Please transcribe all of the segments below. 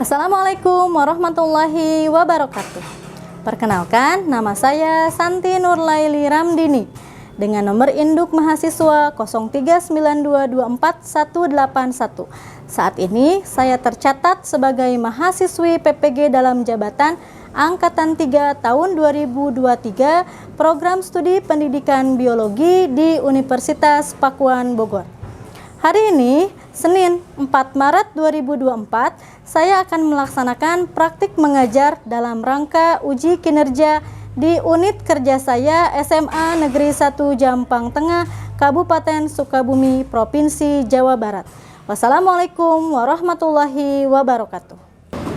Assalamualaikum warahmatullahi wabarakatuh. Perkenalkan, nama saya Santi Nurlaili Ramdini dengan nomor induk mahasiswa 0392241181. Saat ini saya tercatat sebagai mahasiswi PPG dalam jabatan Angkatan 3 tahun 2023 Program Studi Pendidikan Biologi di Universitas Pakuan Bogor. Hari ini, Senin 4 Maret 2024, saya akan melaksanakan praktik mengajar dalam rangka uji kinerja di unit kerja saya SMA Negeri 1 Jampang Tengah, Kabupaten Sukabumi, Provinsi Jawa Barat. Wassalamualaikum warahmatullahi wabarakatuh.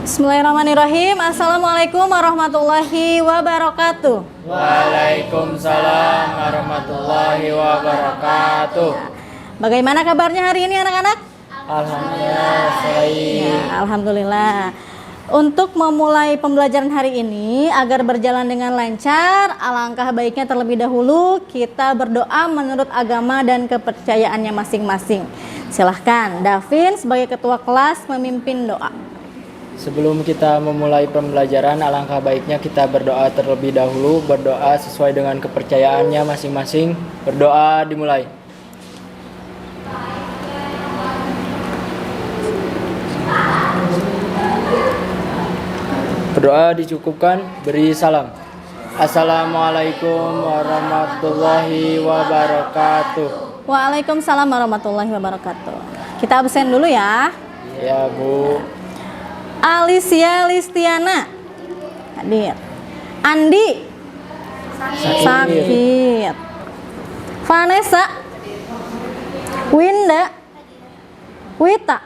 Bismillahirrahmanirrahim. Assalamualaikum warahmatullahi wabarakatuh. Waalaikumsalam warahmatullahi wabarakatuh. Bagaimana kabarnya hari ini anak-anak? Alhamdulillah baik. Ya, alhamdulillah. Untuk memulai pembelajaran hari ini agar berjalan dengan lancar, alangkah baiknya terlebih dahulu kita berdoa menurut agama dan kepercayaannya masing-masing. Silahkan Davin sebagai ketua kelas memimpin doa. Sebelum kita memulai pembelajaran, alangkah baiknya kita berdoa terlebih dahulu. Berdoa sesuai dengan kepercayaannya masing-masing. Berdoa dimulai. Berdoa dicukupkan, beri salam. Assalamualaikum warahmatullahi wabarakatuh. Waalaikumsalam warahmatullahi wabarakatuh. Kita absen dulu ya. Ya Bu. Alicia Listiana hadir. Andi sakit. Vanessa, Winda, Wita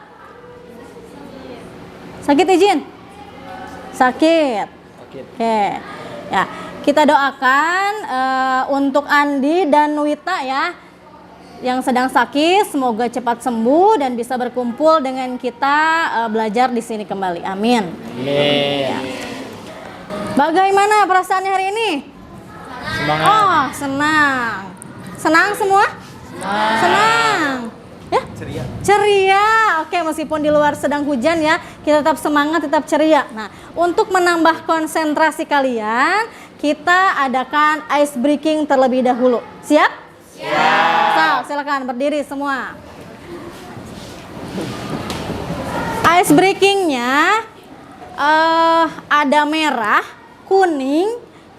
sakit, izin sakit. Oke ya, kita doakan untuk Andi dan Wita ya yang sedang sakit, semoga cepat sembuh dan bisa berkumpul dengan kita belajar di sini kembali. Amin. Amin. Ya. Bagaimana perasaannya hari ini? Semangat. Oh, senang. Senang semua? Senang. Ya? Ceria. Oke, meskipun di luar sedang hujan ya, kita tetap semangat, tetap ceria. Nah, untuk menambah konsentrasi kalian, kita adakan ice breaking terlebih dahulu. Siap? Siap. Silakan berdiri semua. Ice breakingnya ada merah, kuning,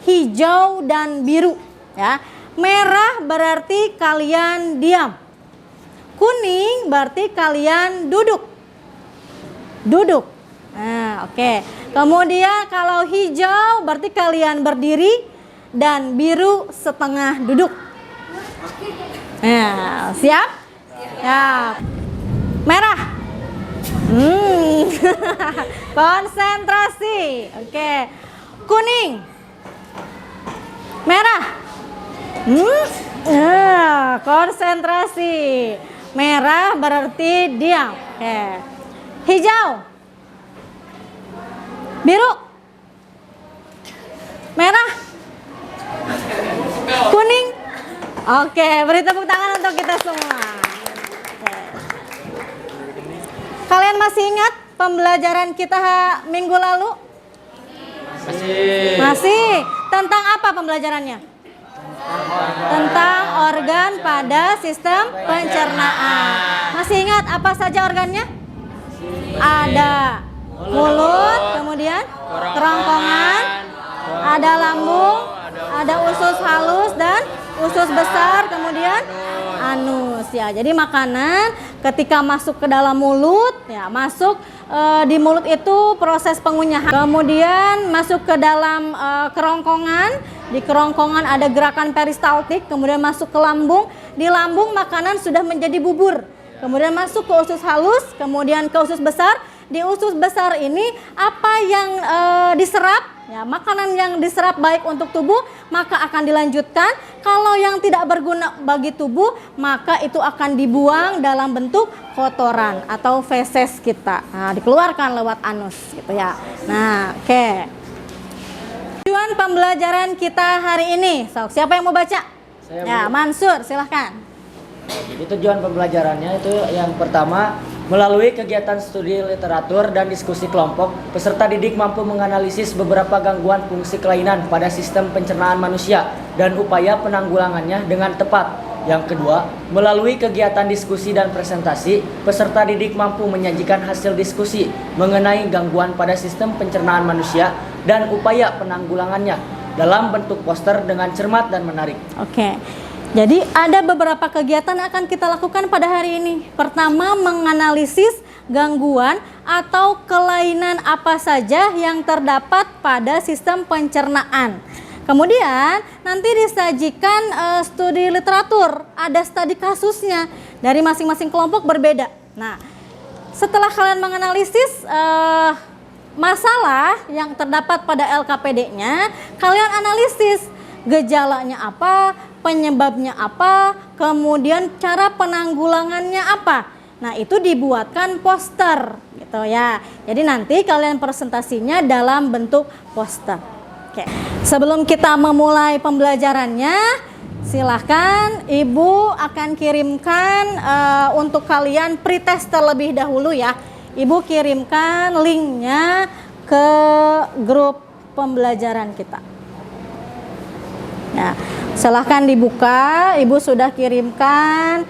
hijau, dan biru. Ya, merah berarti kalian diam. Kuning berarti kalian duduk. Duduk. Nah, oke. Kemudian kalau hijau berarti kalian berdiri dan biru setengah duduk. Nah, siap? Siap. Merah. Konsentrasi. Oke. Kuning. Merah. Konsentrasi. Merah berarti diam. Oke. Hijau. Biru. Merah. Kuning. Oke, beri tepuk tangan untuk kita semua. Oke. Kalian masih ingat pembelajaran kita minggu lalu? Masih. Tentang apa pembelajarannya? Tentang organ pada sistem pencernaan. Masih ingat apa saja organnya? Ada mulut, kemudian kerongkongan, ada lambung, ada usus halus dan usus besar, kemudian anus ya. Jadi makanan ketika masuk ke dalam mulut ya, masuk di mulut itu proses pengunyahan. Kemudian masuk ke dalam kerongkongan. Di kerongkongan ada gerakan peristaltik, kemudian masuk ke lambung. Di lambung makanan sudah menjadi bubur. Kemudian masuk ke usus halus, kemudian ke usus besar. Di usus besar ini apa yang diserap? Ya, makanan yang diserap baik untuk tubuh maka akan dilanjutkan. Kalau yang tidak berguna bagi tubuh maka itu akan dibuang dalam bentuk kotoran atau feses kita. Nah, dikeluarkan lewat anus gitu ya. Nah, oke. Tujuan pembelajaran kita hari ini. So, siapa yang mau baca? Saya ya, Bu. Mansur, silahkan. Jadi tujuan pembelajarannya itu yang pertama Melalui kegiatan studi literatur dan diskusi kelompok, peserta didik mampu menganalisis beberapa gangguan fungsi kelainan pada sistem pencernaan manusia dan upaya penanggulangannya dengan tepat. Yang kedua, melalui kegiatan diskusi dan presentasi, peserta didik mampu menyajikan hasil diskusi mengenai gangguan pada sistem pencernaan manusia dan upaya penanggulangannya dalam bentuk poster dengan cermat dan menarik. Oke. Jadi ada beberapa kegiatan yang akan kita lakukan pada hari ini. Pertama, menganalisis gangguan atau kelainan apa saja yang terdapat pada sistem pencernaan. Kemudian nanti disajikan studi literatur, ada studi kasusnya dari masing-masing kelompok berbeda. Nah, setelah kalian menganalisis masalah yang terdapat pada LKPD-nya, kalian analisis gejalanya apa, penyebabnya apa, kemudian cara penanggulangannya apa. Nah, itu dibuatkan poster gitu ya. Jadi nanti kalian presentasinya dalam bentuk poster. Oke. Sebelum kita memulai pembelajarannya, silahkan Ibu akan kirimkan untuk kalian pretest terlebih dahulu ya. Ibu kirimkan linknya ke grup pembelajaran kita. Ya, silahkan dibuka. Ibu sudah kirimkan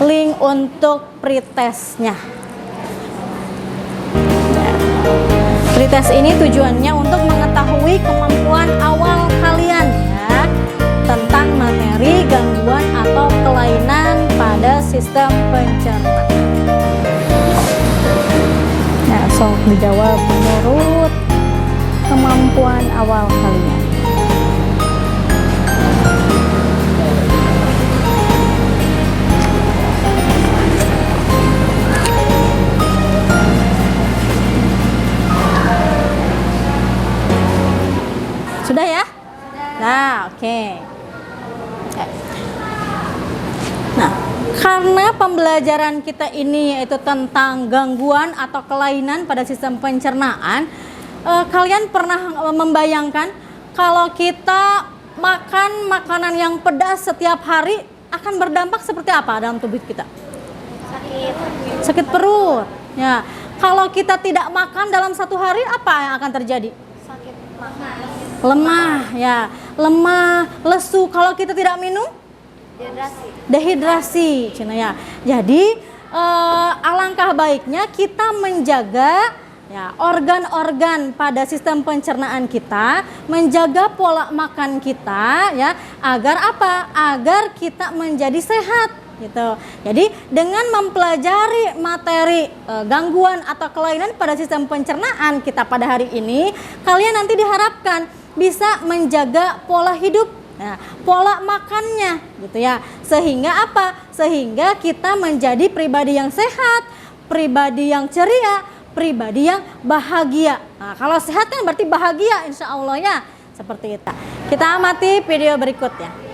link untuk pretestnya. Ya. Pretest ini tujuannya untuk mengetahui kemampuan awal kalian ya tentang materi gangguan atau kelainan pada sistem pencernaan. Nah, so dijawab menurut kemampuan awal kalian. Sudah ya? Nah, oke. Nah, karena pembelajaran kita ini yaitu tentang gangguan atau kelainan pada sistem pencernaan, kalian pernah membayangkan kalau kita makan makanan yang pedas setiap hari akan berdampak seperti apa dalam tubuh kita? Sakit perut. Ya. Kalau kita tidak makan dalam satu hari, apa yang akan terjadi? Lemah, ya, lemah, lesu. Kalau kita tidak minum, dehidrasi, Cina ya. Jadi alangkah baiknya kita menjaga ya organ-organ pada sistem pencernaan kita, menjaga pola makan kita, ya, agar apa? Agar kita menjadi sehat. Gitu. Jadi dengan mempelajari materi gangguan atau kelainan pada sistem pencernaan kita pada hari ini, kalian nanti diharapkan bisa menjaga pola hidup, nah, pola makannya, gitu ya. Sehingga apa? Sehingga kita menjadi pribadi yang sehat, pribadi yang ceria, pribadi yang bahagia. Nah, kalau sehat kan berarti bahagia, insya Allah ya. Seperti itu. Kita amati video berikutnya.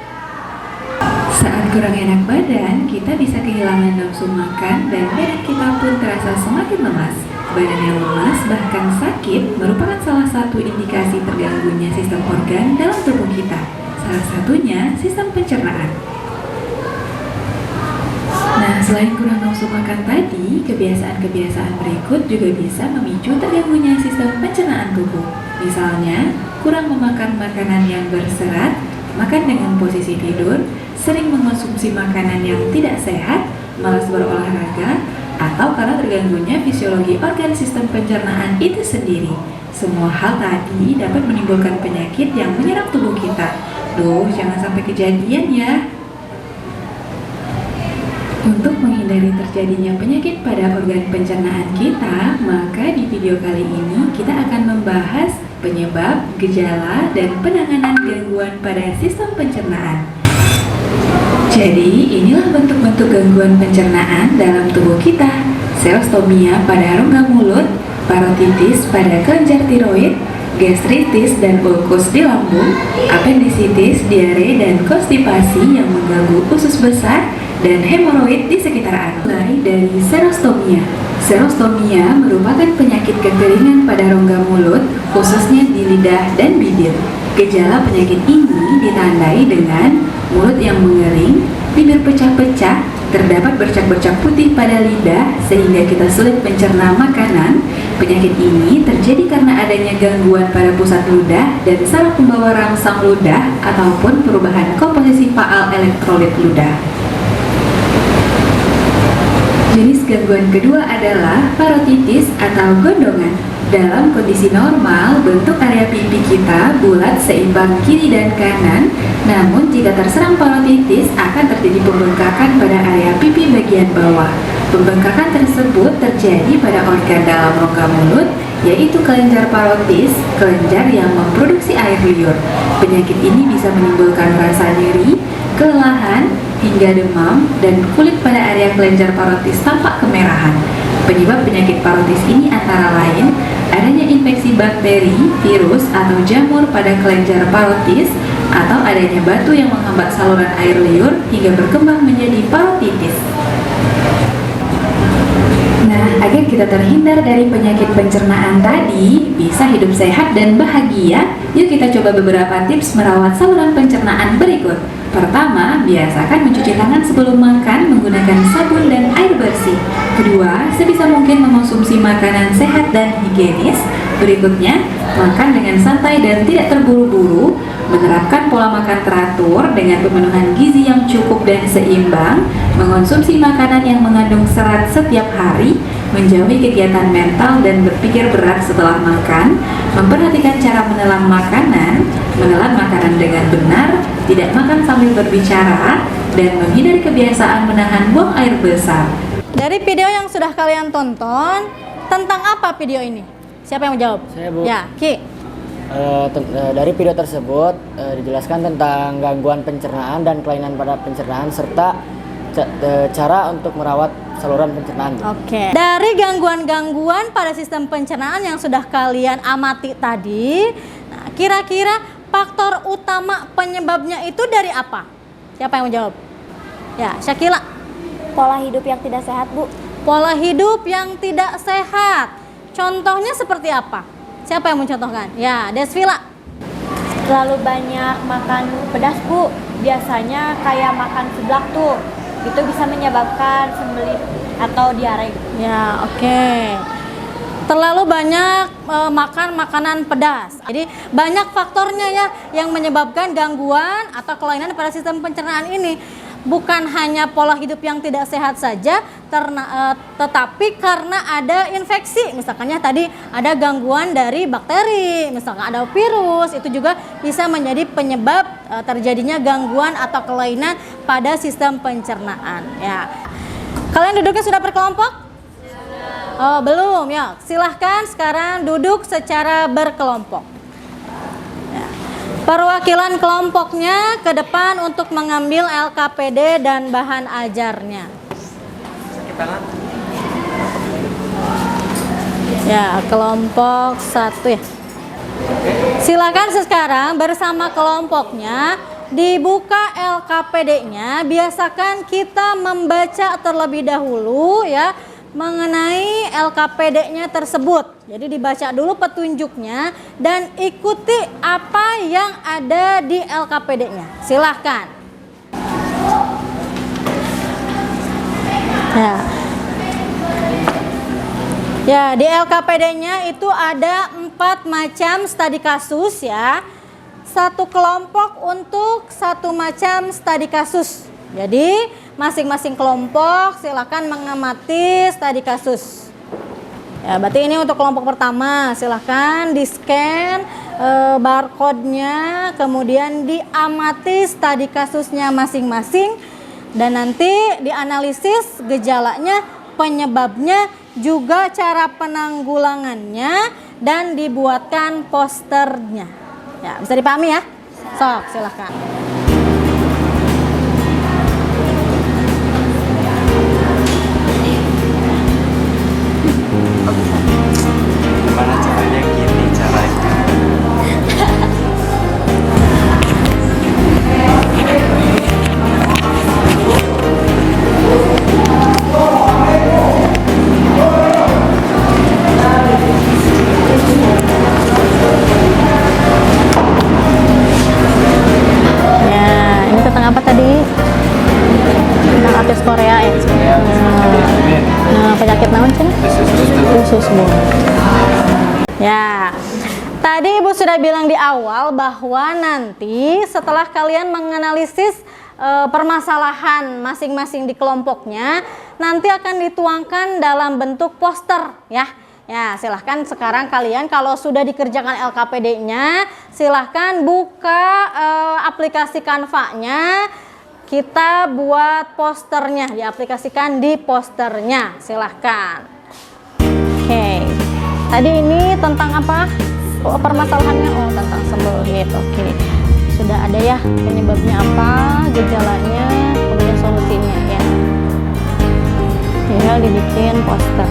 Saat kurang enak badan, kita bisa kehilangan nafsu makan dan badan kita pun terasa semakin lemas. Badan yang lemas bahkan sakit merupakan salah satu indikasi terganggunya sistem organ dalam tubuh kita. Salah satunya sistem pencernaan. Nah, selain kurang nafsu makan tadi, kebiasaan-kebiasaan berikut juga bisa memicu terganggunya sistem pencernaan tubuh. Misalnya, kurang memakan makanan yang berserat, makan dengan posisi tidur, sering mengonsumsi makanan yang tidak sehat, malas berolahraga, atau karena terganggunya fisiologi organ sistem pencernaan itu sendiri. Semua hal tadi dapat menimbulkan penyakit yang menyerang tubuh kita. Duh, jangan sampai kejadian ya. Untuk menghindari terjadinya penyakit pada organ pencernaan kita, maka di video kali ini kita akan membahas penyebab, gejala, dan penanganan gangguan pada sistem pencernaan. Jadi, inilah bentuk-bentuk gangguan pencernaan dalam tubuh kita. Serostomia pada rongga mulut, parotitis pada kelenjar tiroid, gastritis dan ulkus di lambung, appendicitis, diare, dan konstipasi yang mengganggu usus besar, dan hemoroid di sekitar anus. Mulai dari serostomia. Serostomia merupakan penyakit kekeringan pada rongga mulut, khususnya di lidah dan bibir. Gejala penyakit ini ditandai dengan mulut yang mengering, bibir pecah-pecah, terdapat bercak-bercak putih pada lidah sehingga kita sulit mencerna makanan. Penyakit ini terjadi karena adanya gangguan pada pusat ludah dan salah pembawa rangsang ludah ataupun perubahan komposisi faal elektrolit ludah. Jenis gangguan kedua adalah parotitis atau gondongan. Dalam kondisi normal, bentuk area pipi kita bulat seimbang kiri dan kanan. Namun jika terserang parotitis akan terjadi pembengkakan pada area pipi bagian bawah. Pembengkakan tersebut terjadi pada organ dalam rongga mulut, yaitu kelenjar parotis, kelenjar yang memproduksi air liur. Penyakit ini bisa menimbulkan rasa nyeri, kelelahan, hingga demam, dan kulit pada area kelenjar parotis tampak kemerahan. Penyebab penyakit parotis ini antara lain adanya infeksi bakteri, virus, atau jamur pada kelenjar parotis, atau adanya batu yang menghambat saluran air liur hingga berkembang menjadi parotitis. Nah, agar kita terhindar dari penyakit pencernaan tadi, bisa hidup sehat dan bahagia, yuk kita coba beberapa tips merawat saluran pencernaan berikut. Pertama, biasakan mencuci tangan sebelum makan menggunakan sabun dan air bersih. Kedua, sebisa mungkin mengonsumsi makanan sehat dan higienis. Berikutnya, makan dengan santai dan tidak terburu-buru. Menerapkan pola makan teratur dengan pemenuhan gizi yang cukup dan seimbang. Mengonsumsi makanan yang mengandung serat setiap hari. Menjauhi kegiatan mental dan berpikir berat setelah makan. Memperhatikan cara menelan makanan. Menelan makanan dengan benar. Tidak makan sambil berbicara, dan menghindari kebiasaan menahan buang air besar. Dari video yang sudah kalian tonton, tentang apa video ini? Siapa yang mau jawab? Saya, Bu. Ya, Ki. Dari video tersebut dijelaskan tentang gangguan pencernaan dan kelainan pada pencernaan serta cara untuk merawat saluran pencernaan. Oke. Dari gangguan-gangguan pada sistem pencernaan yang sudah kalian amati tadi, nah, kira-kira faktor utama penyebabnya itu dari apa? Siapa yang mau jawab? Ya, Syakila. Pola hidup yang tidak sehat, Bu. Pola hidup yang tidak sehat. Contohnya seperti apa? Siapa yang mencontohkan? Ya, Desvila. Terlalu banyak makan pedas, Bu. Biasanya kayak makan seblak tuh. Itu bisa menyebabkan sembelit atau diare. Ya, oke. Terlalu banyak makan makanan pedas. Jadi banyak faktornya ya yang menyebabkan gangguan atau kelainan pada sistem pencernaan ini. Bukan hanya pola hidup yang tidak sehat saja, tetapi karena ada infeksi. Misalkannya tadi ada gangguan dari bakteri, misalkan ada virus, itu juga bisa menjadi penyebab terjadinya gangguan atau kelainan pada sistem pencernaan. Ya, kalian duduknya sudah berkelompok? Oh, belum ya. Silahkan sekarang duduk secara berkelompok. Ya. Perwakilan kelompoknya ke depan untuk mengambil LKPD dan bahan ajarnya. Ya, kelompok 1 ya. Silakan sekarang bersama kelompoknya dibuka LKPD-nya. Biasakan kita membaca terlebih dahulu ya mengenai LKPD-nya tersebut. Jadi dibaca dulu petunjuknya dan ikuti apa yang ada di LKPD-nya. Silahkan. Ya, di LKPD-nya itu ada 4 macam studi kasus ya. Satu kelompok untuk satu macam studi kasus. Jadi masing-masing kelompok silakan mengamati studi kasus. Ya, berarti ini untuk kelompok pertama, silakan di-scan barcode-nya, kemudian diamati studi kasusnya masing-masing dan nanti dianalisis gejalanya, penyebabnya, juga cara penanggulangannya dan dibuatkan posternya. Ya, bisa dipahami ya? Sok, silakan. Gimana caranya? Gini caranya. udah bilang di awal bahwa nanti setelah kalian menganalisis permasalahan masing-masing di kelompoknya, nanti akan dituangkan dalam bentuk poster ya. Ya, silahkan sekarang kalian kalau sudah dikerjakan LKPD-nya, silahkan buka aplikasi Canva-nya. Kita buat posternya, diaplikasikan di posternya, silahkan. Oke, tadi ini tentang apa? Permasalahannya, tentang sembelit. Oke, sudah ada ya penyebabnya apa, gejalanya, kemudian solusinya ya. Tinggal dibikin poster.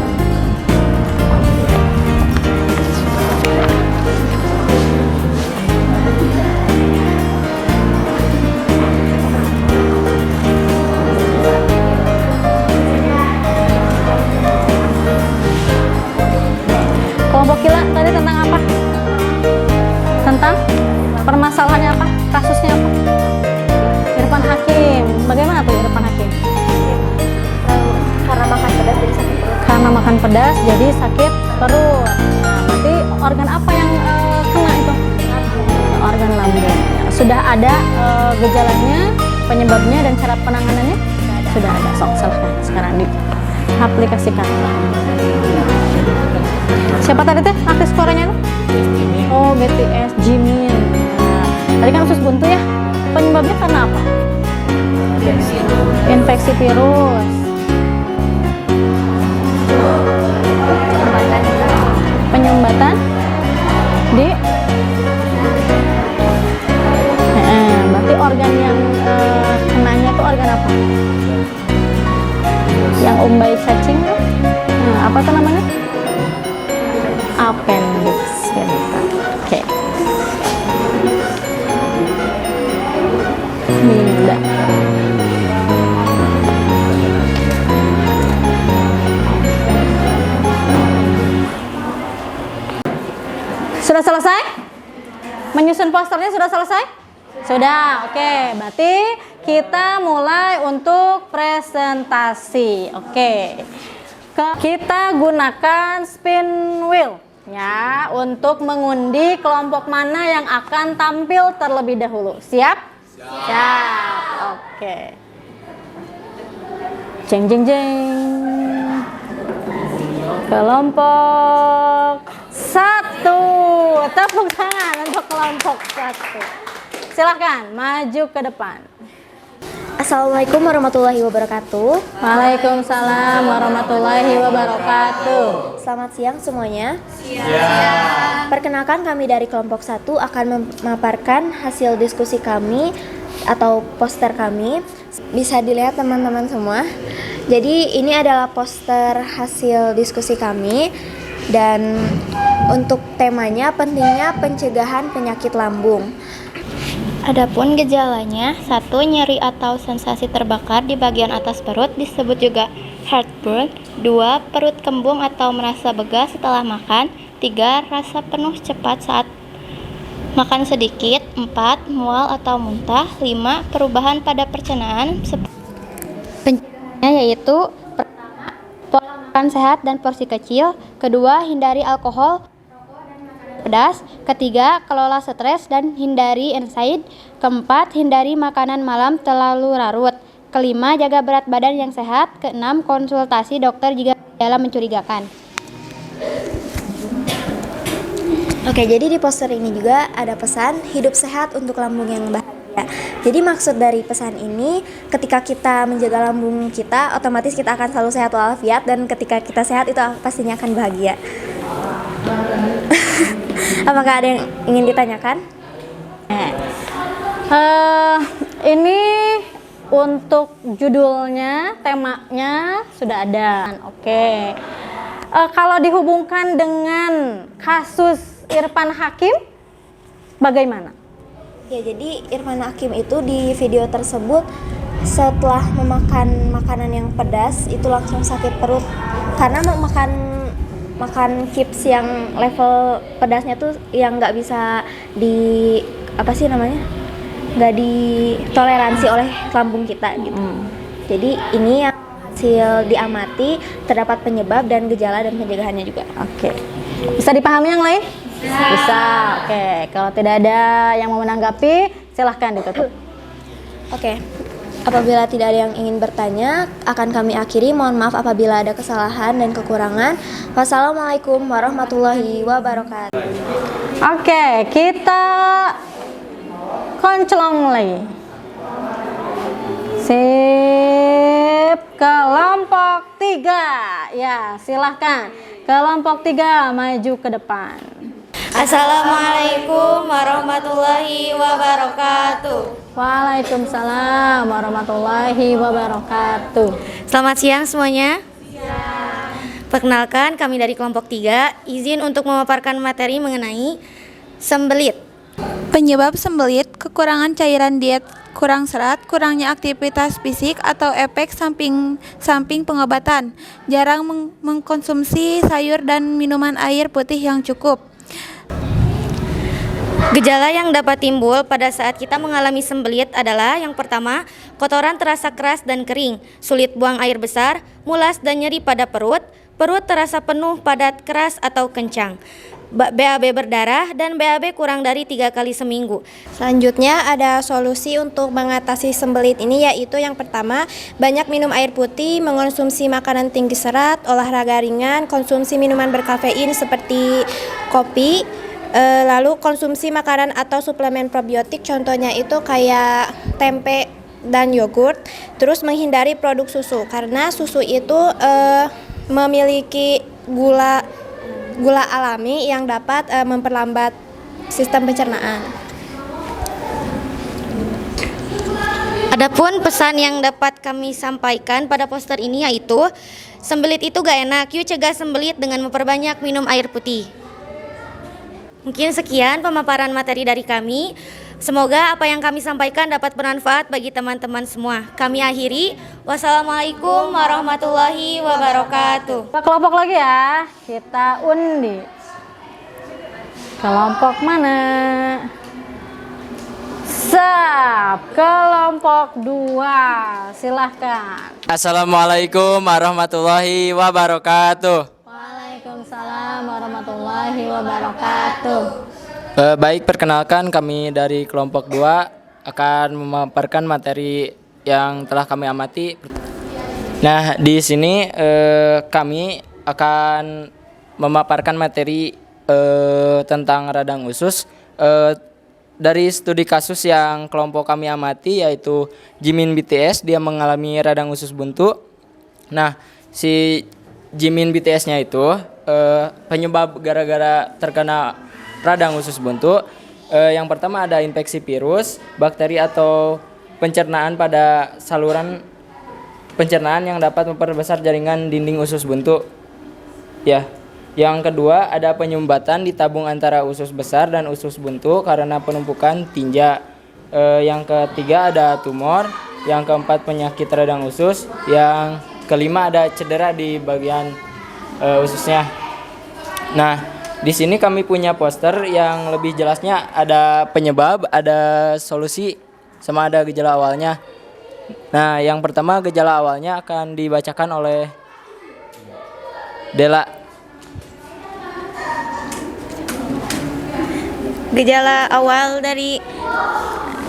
Kelompok Kila tadi tentang apa? Tentang permasalahannya apa? Kasusnya apa? Irfan Hakim. Bagaimana tuh Irfan Hakim? Karena makan pedas jadi sakit perut. Karena makan pedas jadi sakit perut. Nah, berarti organ apa yang kena itu? Organ lambung. Ya, sudah ada gejalanya, penyebabnya dan cara penanganannya? Sudah ada. Sok, silahkan sekarang diaplikasikan. Siapa tadi teh artis Koreanya tuh? Oh, BTS, Jimin. Nah, tadi kan usus buntu ya. Penyebabnya karena apa? Infeksi virus. Penyumbatan di berarti organ yang kenanya tuh organ apa? Yang umbai cacing tuh? Apa tuh namanya? Appendix gitu. Oke. Udah. Sudah selesai? Menyusun posternya sudah selesai? Sudah. Oke, berarti kita mulai untuk presentasi. Oke. Kita gunakan spin wheel ya untuk mengundi kelompok mana yang akan tampil terlebih dahulu. Siap? Siap. Oke. Jeng jeng jeng. Kelompok 1. Tepuk tangan untuk kelompok 1. Silahkan maju ke depan. Assalamualaikum warahmatullahi wabarakatuh. Waalaikumsalam warahmatullahi wabarakatuh. Selamat siang semuanya. Perkenalkan, kami dari kelompok 1 akan memaparkan hasil diskusi kami atau poster kami. Bisa dilihat teman-teman semua. Jadi ini adalah poster hasil diskusi kami, dan untuk temanya pentingnya pencegahan penyakit lambung. Adapun gejalanya, 1. Nyeri atau sensasi terbakar di bagian atas perut disebut juga heartburn. 2. Perut kembung atau merasa begas setelah makan. 3. Rasa penuh cepat saat makan sedikit. 4. Mual atau muntah. 5. Perubahan pada pencernaan. Pencegahannya yaitu pertama, pola makan sehat dan porsi kecil. Kedua, hindari alkohol, pedas. Ketiga, kelola stres dan hindari anxiety. Keempat, hindari makanan malam terlalu larut. Kelima, jaga berat badan yang sehat. Keenam, konsultasi dokter jika gejala mencurigakan. Oke, jadi di poster ini juga ada pesan hidup sehat untuk lambung yang bahagia. Jadi maksud dari pesan ini, ketika kita menjaga lambung kita, otomatis kita akan selalu sehat walafiat, dan ketika kita sehat itu pastinya akan bahagia. Apakah ada yang ingin ditanyakan? Ini untuk judulnya, temanya sudah ada. Oke. Kalau dihubungkan dengan kasus Irfan Hakim, bagaimana? Ya, jadi Irfan Hakim itu di video tersebut setelah memakan makanan yang pedas itu langsung sakit perut karena makan chips yang level pedasnya tuh yang nggak bisa nggak ditoleransi oleh lambung kita gitu. Jadi ini yang hasil diamati terdapat penyebab dan gejala dan pencegahannya juga. Oke. Bisa dipahami yang lain? Bisa. Oke, kalau tidak ada yang mau menanggapi, silahkan ditutup. Oke. Apabila tidak ada yang ingin bertanya, akan kami akhiri. Mohon maaf apabila ada kesalahan dan kekurangan. Wassalamualaikum warahmatullahi wabarakatuh. Oke, kita koncelong lagi. Sip, kelompok 3. Ya, silahkan. Kelompok 3 maju ke depan. Assalamualaikum warahmatullahi wabarakatuh. Waalaikumsalam warahmatullahi wabarakatuh. Selamat siang semuanya. Perkenalkan, kami dari kelompok 3 izin untuk memaparkan materi mengenai sembelit. Penyebab sembelit, kekurangan cairan diet, kurang serat, kurangnya aktivitas fisik atau efek samping pengobatan, jarang mengkonsumsi sayur dan minuman air putih yang cukup. Gejala yang dapat timbul pada saat kita mengalami sembelit adalah yang pertama, kotoran terasa keras dan kering, sulit buang air besar, mulas dan nyeri pada perut, perut terasa penuh, padat, keras atau kencang, BAB berdarah, dan BAB kurang dari 3 kali seminggu. Selanjutnya ada solusi untuk mengatasi sembelit ini, yaitu yang pertama, banyak minum air putih, mengonsumsi makanan tinggi serat, olahraga ringan, konsumsi minuman berkafein seperti kopi, lalu konsumsi makanan atau suplemen probiotik, contohnya itu kayak tempe dan yogurt. Terus menghindari produk susu, karena susu itu memiliki gula alami yang dapat memperlambat sistem pencernaan. Adapun pesan yang dapat kami sampaikan pada poster ini yaitu, sembelit itu gak enak, yuk cegah sembelit dengan memperbanyak minum air putih. Mungkin sekian pemaparan materi dari kami. Semoga apa yang kami sampaikan dapat bermanfaat bagi teman-teman semua. Kami akhiri. Wassalamualaikum warahmatullahi wabarakatuh. Kita kelompok lagi ya. Kita undi. Kelompok mana? Sap, kelompok 2. Silahkan. Assalamualaikum warahmatullahi wabarakatuh. Waalaikumsalam warahmatullahi wabarakatuh. Baik, perkenalkan kami dari kelompok 2 akan memaparkan materi yang telah kami amati. Nah, di sini kami akan memaparkan materi tentang radang usus dari studi kasus yang kelompok kami amati, yaitu Jimin BTS. Dia mengalami radang usus buntu. Nah, si Jimin BTS-nya itu penyebab gara-gara terkena radang usus buntu, yang pertama ada infeksi virus, bakteri atau pencernaan pada saluran pencernaan yang dapat memperbesar jaringan dinding usus buntu. Ya. Yang kedua ada penyumbatan di tabung antara usus besar dan usus buntu karena penumpukan tinja. Yang ketiga ada tumor. Yang keempat penyakit radang usus. Yang kelima ada cedera di bagian ususnya. Nah, di sini kami punya poster yang lebih jelasnya, ada penyebab, ada solusi, sama ada gejala awalnya. Nah, yang pertama gejala awalnya akan dibacakan oleh Dela. Gejala awal dari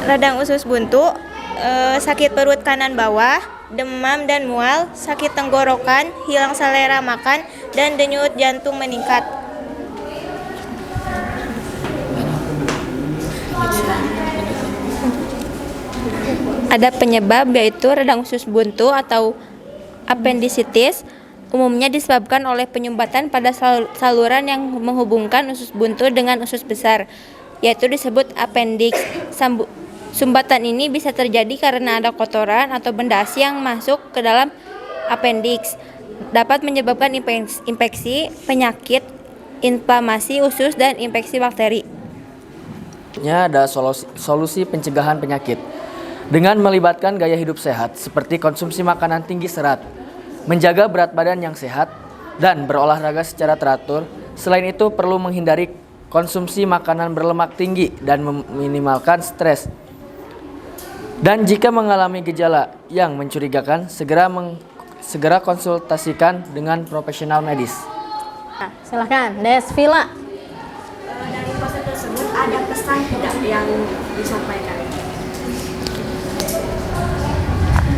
radang usus buntu, sakit perut kanan bawah, demam dan mual, sakit tenggorokan, hilang selera makan, dan denyut jantung meningkat. Ada penyebab yaitu radang usus buntu atau appendicitis, umumnya disebabkan oleh penyumbatan pada saluran yang menghubungkan usus buntu dengan usus besar, yaitu disebut appendix. Sumbatan ini bisa terjadi karena ada kotoran atau benda asing yang masuk ke dalam appendix. Dapat menyebabkan infeksi, penyakit, inflamasi usus, dan infeksi bakteri. Ada solusi pencegahan penyakit dengan melibatkan gaya hidup sehat seperti konsumsi makanan tinggi serat, menjaga berat badan yang sehat, dan berolahraga secara teratur. Selain itu perlu menghindari konsumsi makanan berlemak tinggi dan meminimalkan stres. Dan jika mengalami gejala yang mencurigakan, segera konsultasikan dengan profesional medis. Nah, silahkan, Desvila. pesan tidak yang disampaikan?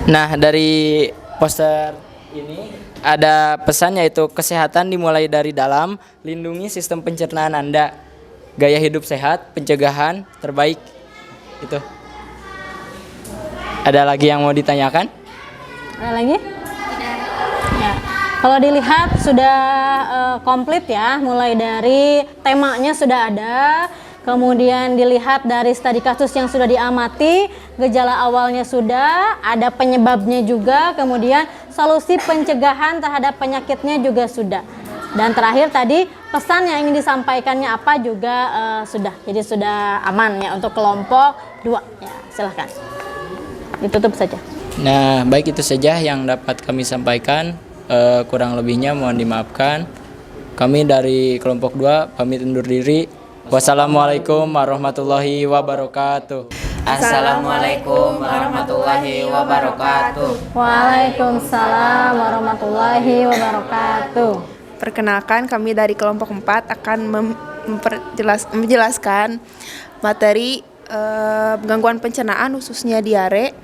Nah, dari poster ini ada pesan yaitu kesehatan dimulai dari dalam, lindungi sistem pencernaan Anda. Gaya hidup sehat, pencegahan terbaik. Itu. Ada lagi yang mau ditanyakan? Ada lagi? Ya. Kalau dilihat sudah komplit ya, mulai dari temanya sudah ada, kemudian dilihat dari studi kasus yang sudah diamati, gejala awalnya sudah, ada penyebabnya juga, kemudian solusi pencegahan terhadap penyakitnya juga sudah. Dan terakhir tadi pesan yang ingin disampaikannya apa juga sudah. Jadi sudah aman ya untuk kelompok 2. Ya, silahkan. Ditutup saja. Nah, baik itu saja yang dapat kami sampaikan. Kurang lebihnya mohon dimaafkan. Kami dari kelompok 2 pamit undur diri. Wassalamualaikum warahmatullahi wabarakatuh. Assalamualaikum warahmatullahi wabarakatuh. Waalaikumsalam warahmatullahi wabarakatuh. Perkenalkan, kami dari kelompok 4 akan menjelaskan materi gangguan pencernaan khususnya diare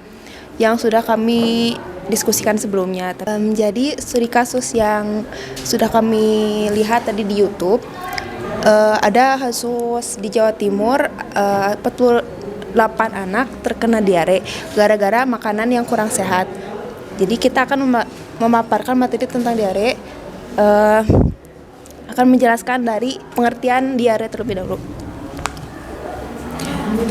yang sudah kami diskusikan sebelumnya. Jadi studi kasus yang sudah kami lihat tadi di YouTube, ada kasus di Jawa Timur 48 anak terkena diare gara-gara makanan yang kurang sehat. Jadi kita akan memaparkan materi tentang diare, akan menjelaskan dari pengertian diare terlebih dahulu.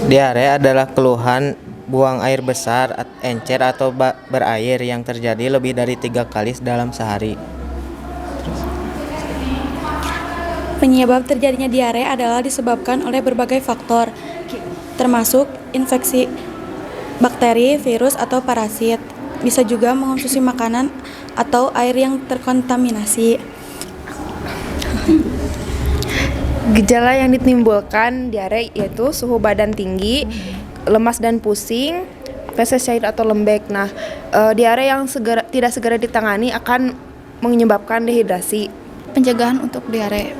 Diare adalah keluhan buang air besar, encer atau berair yang terjadi lebih dari 3 kali dalam sehari. Penyebab terjadinya diare adalah disebabkan oleh berbagai faktor, termasuk infeksi bakteri, virus, atau parasit. Bisa juga mengonsumsi makanan atau air yang terkontaminasi. Gejala yang ditimbulkan diare yaitu suhu badan tinggi, lemas dan pusing, feses cair atau lembek. Nah, diare yang tidak segera ditangani akan menyebabkan dehidrasi. Pencegahan untuk diare.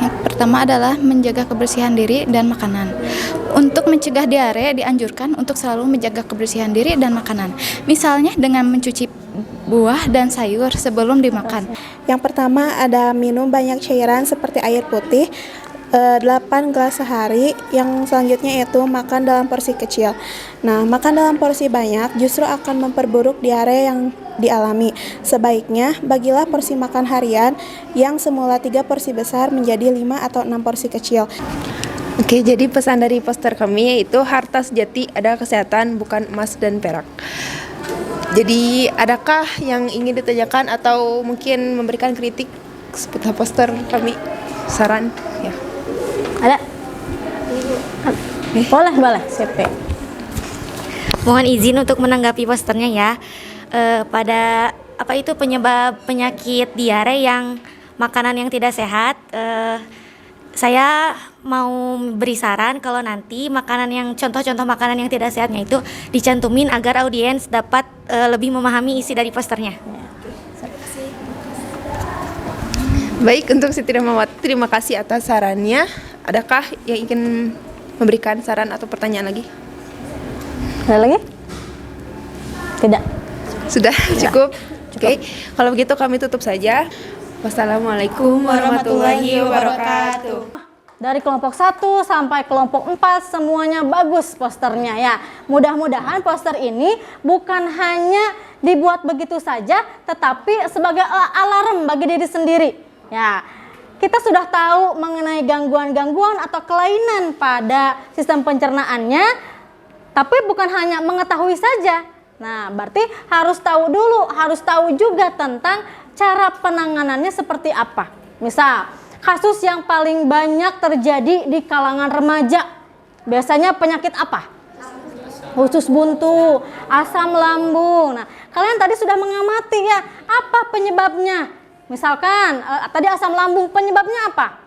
Yang pertama adalah menjaga kebersihan diri dan makanan. Untuk mencegah diare dianjurkan untuk selalu menjaga kebersihan diri dan makanan. Misalnya dengan mencuci buah dan sayur sebelum dimakan. Yang pertama ada minum banyak cairan seperti air putih 8 gelas sehari. Yang selanjutnya yaitu makan dalam porsi kecil. Nah, makan dalam porsi banyak justru akan memperburuk diare yang dialami. Sebaiknya bagilah porsi makan harian yang semula 3 porsi besar menjadi 5 atau 6 porsi kecil. Oke, jadi pesan dari poster kami yaitu harta sejati adalah kesehatan, bukan emas dan perak. Jadi adakah yang ingin ditanyakan atau mungkin memberikan kritik seputar poster kami? Saran? Ya. Ada? Boleh, siapa? Mohon izin untuk menanggapi posternya ya. Pada apa itu penyebab penyakit diare yang makanan yang tidak sehat, saya mau beri saran kalau nanti makanan yang contoh-contoh makanan yang tidak sehatnya itu dicantumin agar audiens dapat lebih memahami isi dari posternya. Baik, untuk Siti Rahmawati, terima kasih atas sarannya. Adakah yang ingin memberikan saran atau pertanyaan lagi? Ada lagi? Tidak. Sudah cukup. Oke, kalau begitu kami tutup saja. Wassalamualaikum warahmatullahi wabarakatuh. Dari kelompok 1 sampai kelompok 4 semuanya bagus posternya ya. Mudah-mudahan poster ini bukan hanya dibuat begitu saja, tetapi sebagai alarm bagi diri sendiri. Ya, kita sudah tahu mengenai gangguan-gangguan atau kelainan pada sistem pencernaannya, tapi bukan hanya mengetahui saja. Nah, berarti harus tahu dulu, harus tahu juga tentang cara penanganannya seperti apa. Misal, kasus yang paling banyak terjadi di kalangan remaja, biasanya penyakit apa? Usus buntu, asam lambung. Nah, kalian tadi sudah mengamati ya, apa penyebabnya? Misalkan, tadi asam lambung, penyebabnya apa?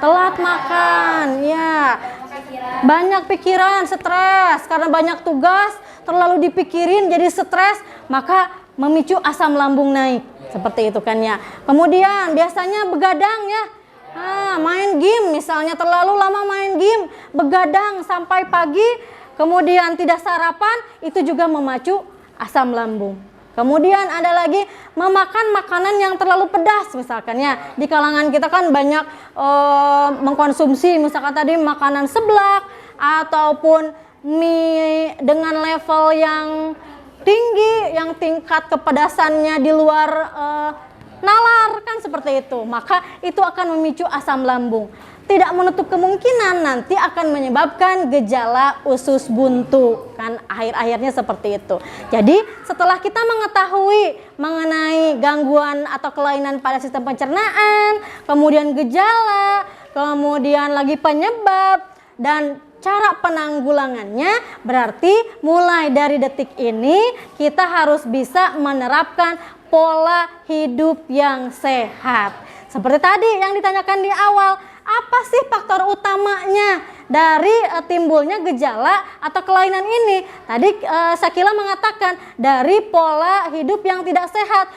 Telat makan, ya. Banyak pikiran, stres, karena banyak tugas, terlalu dipikirin jadi stres, maka memicu asam lambung naik. Seperti itu kan ya. Kemudian biasanya begadang ya. Main game misalnya, terlalu lama main game, begadang sampai pagi, kemudian tidak sarapan, itu juga memacu asam lambung. Kemudian ada lagi memakan makanan yang terlalu pedas, misalkan ya, di kalangan kita kan banyak mengkonsumsi misalkan tadi makanan seblak ataupun mie dengan level yang tinggi, yang tingkat kepedasannya di luar nalar, kan seperti itu. Maka itu akan memicu asam lambung. Tidak menutup kemungkinan nanti akan menyebabkan gejala usus buntu, kan akhir-akhirnya seperti itu. Jadi setelah kita mengetahui mengenai gangguan atau kelainan pada sistem pencernaan, kemudian gejala, kemudian lagi penyebab dan cara penanggulangannya, berarti mulai dari detik ini kita harus bisa menerapkan pola hidup yang sehat. Seperti tadi yang ditanyakan di awal, apa sih faktor utamanya dari timbulnya gejala atau kelainan ini? Tadi Syakila mengatakan dari pola hidup yang tidak sehat.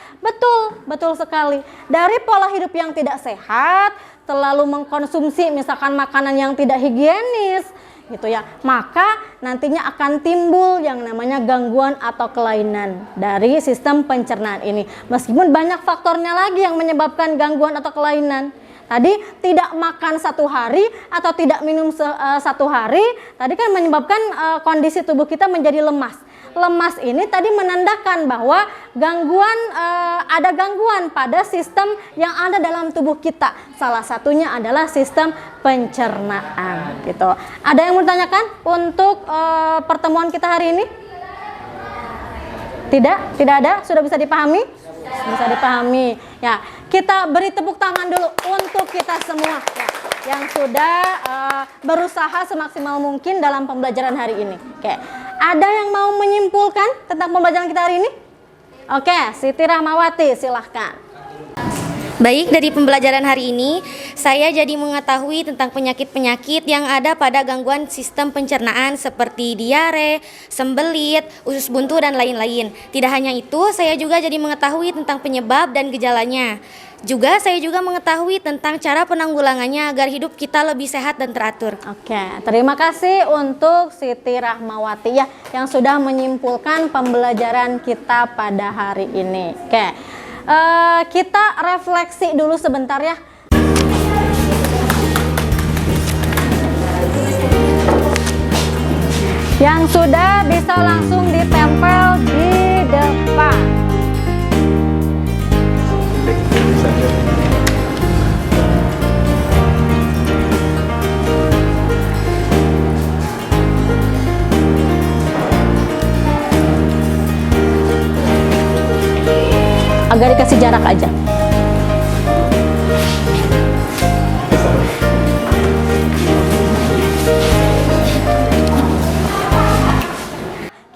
Betul sekali. Dari pola hidup yang tidak sehat, terlalu mengkonsumsi misalkan makanan yang tidak higienis, gitu ya, maka nantinya akan timbul yang namanya gangguan atau kelainan dari sistem pencernaan ini. Meskipun banyak faktornya lagi yang menyebabkan gangguan atau kelainan. Tadi tidak makan 1 hari atau tidak minum 1 hari, tadi kan menyebabkan kondisi tubuh kita menjadi lemas. Lemas ini tadi menandakan bahwa ada gangguan pada sistem yang ada dalam tubuh kita. Salah satunya adalah sistem pencernaan, gitu. Ada yang mau ditanyakan untuk pertemuan kita hari ini? Tidak ada? Sudah bisa dipahami? Bisa dipahami. Ya, kita beri tepuk tangan dulu untuk kita semua ya, yang sudah berusaha semaksimal mungkin dalam pembelajaran hari ini. Oke. Ada yang mau menyimpulkan tentang pembelajaran kita hari ini? Oke, Siti Rahmawati, silahkan. Baik, dari pembelajaran hari ini, saya jadi mengetahui tentang penyakit-penyakit yang ada pada gangguan sistem pencernaan seperti diare, sembelit, usus buntu, dan lain-lain. Tidak hanya itu, saya juga jadi mengetahui tentang penyebab dan gejalanya. Juga saya juga mengetahui tentang cara penanggulangannya agar hidup kita lebih sehat dan teratur. Oke, terima kasih untuk Siti Rahmawati ya yang sudah menyimpulkan pembelajaran kita pada hari ini. Oke. Kita refleksi dulu sebentar ya. Yang sudah bisa langsung ditempel di depan. Agak dikasih jarak aja.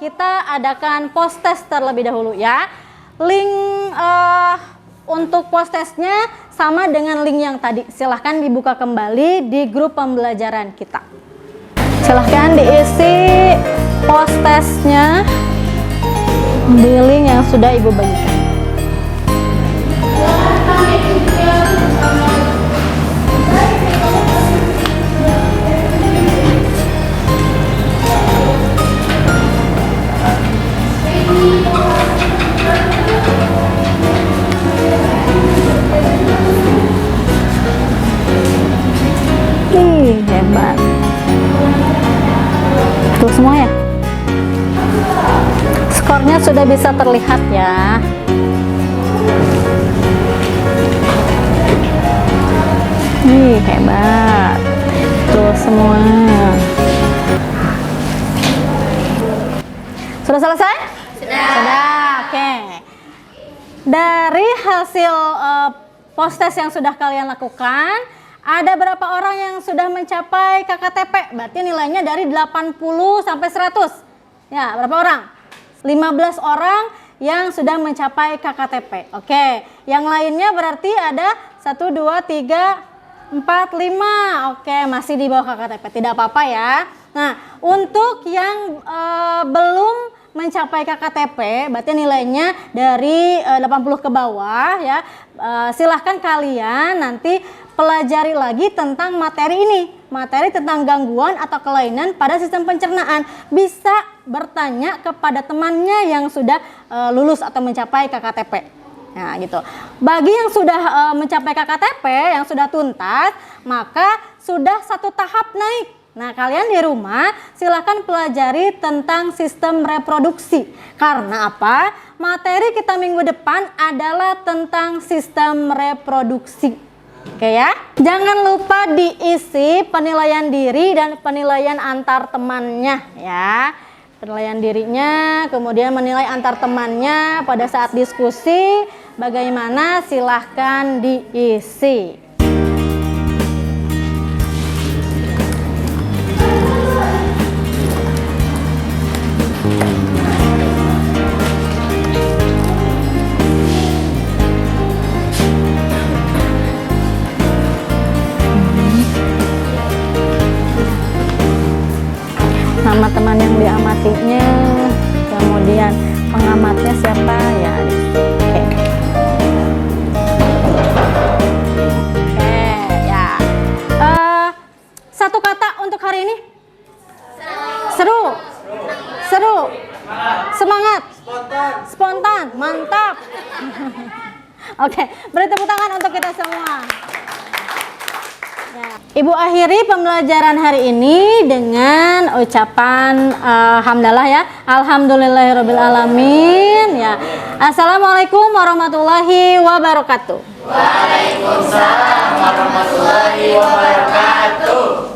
Kita adakan post test terlebih dahulu ya. Link untuk post testnya sama dengan link yang tadi. Silahkan dibuka kembali di grup pembelajaran kita. Silahkan diisi post testnya di link yang sudah Ibu bagikan. Hebat. Tuh semua ya. Skornya sudah bisa terlihat ya. Hebat. Tuh semua. Sudah selesai? Sudah. Oke. Dari hasil post test yang sudah kalian lakukan, ada berapa orang yang sudah mencapai KKTP? Berarti nilainya dari 80 sampai 100. Ya, berapa orang? 15 orang yang sudah mencapai KKTP. Oke, yang lainnya berarti ada 1, 2, 3, 4, 5. Oke, masih di bawah KKTP. Tidak apa-apa ya. Nah, untuk yang belum mencapai KKTP, berarti nilainya dari 80 ke bawah ya. Silahkan kalian nanti pelajari lagi tentang materi ini. Materi tentang gangguan atau kelainan pada sistem pencernaan. Bisa bertanya kepada temannya yang sudah lulus atau mencapai KKTP. Nah gitu. Bagi yang sudah mencapai KKTP, yang sudah tuntas, maka sudah satu tahap naik. Nah kalian di rumah silahkan pelajari tentang sistem reproduksi. Karena apa? Materi kita minggu depan adalah tentang sistem reproduksi. Oke ya. Jangan lupa diisi penilaian diri dan penilaian antar temannya ya. Penilaian dirinya, kemudian menilai antar temannya pada saat diskusi. Bagaimana silahkan diisi. Nama teman yang diamatinya, kemudian pengamatnya siapa ya. Oke ya. Satu kata untuk hari ini. Seru. Seru. Semangat. Spontan. Mantap. Oke, beri tepuk tangan untuk kita semua. Ya. Ibu akhiri pembelajaran hari ini dengan ucapan hamdalah ya. Alhamdulillahirobbilalamin ya. Assalamualaikum warahmatullahi wabarakatuh. Waalaikumsalam warahmatullahi wabarakatuh.